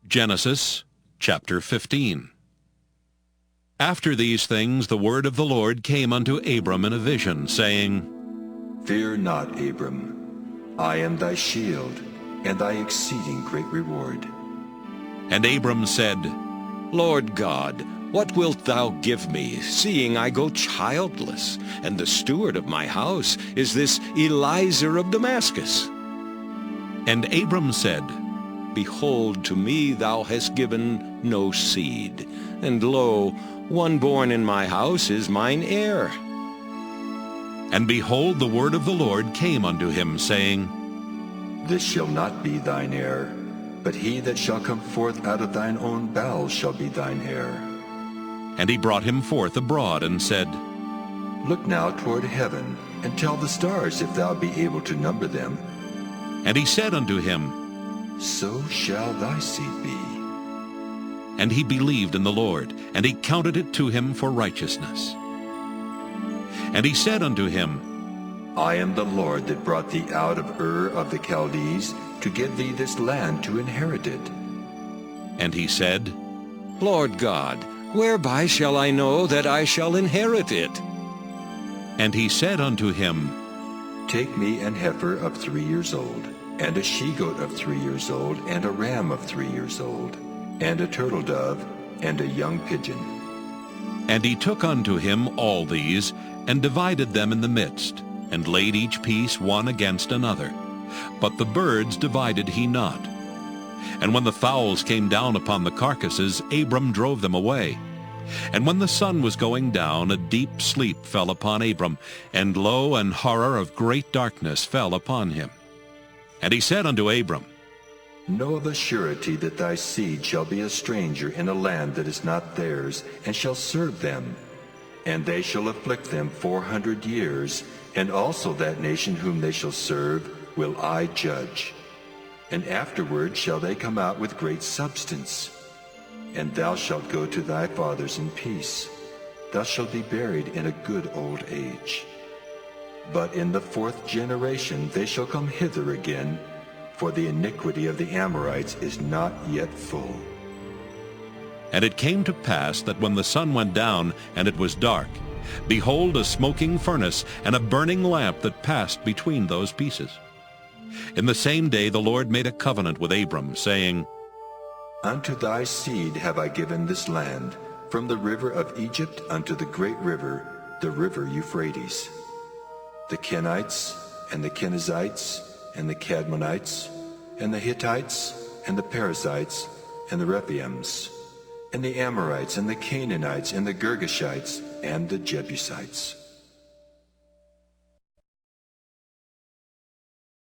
Genesis chapter 15. After these things the word of the Lord came unto Abram in a vision, saying, Fear not, Abram. I am thy shield, and thy exceeding great reward. And Abram said, Lord God, what wilt thou give me, seeing I go childless, and the steward of my house is this Eliezer of Damascus? And Abram said, Behold, to me thou hast given no seed, and lo, one born in my house is mine heir. And behold, the word of the Lord came unto him, saying, This shall not be thine heir, but he that shall come forth out of thine own bowels shall be thine heir. And he brought him forth abroad, and said, Look now toward heaven, and tell the stars if thou be able to number them. And he said unto him, So shall thy seed be. And he believed in the Lord, and he counted it to him for righteousness. And he said unto him, I am the Lord that brought thee out of Ur of the Chaldees, to give thee this land to inherit it. And he said, Lord God, whereby shall I know that I shall inherit it? And he said unto him, Take me an heifer of 3 years old, and a she-goat of 3 years old, and a ram of 3 years old, and a turtle dove, and a young pigeon. And he took unto him all these, and divided them in the midst, and laid each piece one against another. But the birds divided he not. And when the fowls came down upon the carcasses, Abram drove them away. And when the sun was going down, a deep sleep fell upon Abram, and lo, an horror of great darkness fell upon him. And he said unto Abram, Know of a surety that thy seed shall be a stranger in a land that is not theirs, and shall serve them. And they shall afflict them 400 years, and also that nation whom they shall serve will I judge. And afterward shall they come out with great substance. And thou shalt go to thy fathers in peace. Thou shalt be buried in a good old age. But in the 4th generation they shall come hither again, for the iniquity of the Amorites is not yet full. And it came to pass that when the sun went down, and it was dark, behold, a smoking furnace, and a burning lamp that passed between those pieces. In the same day the Lord made a covenant with Abram, saying, Unto thy seed have I given this land, from the river of Egypt unto the great river, the river Euphrates. The Kenites, and the Kenizzites, and the Cadmonites, and the Hittites, and the Perizzites, and the Rephaims, and the Amorites, and the Canaanites, and the Girgashites, and the Jebusites.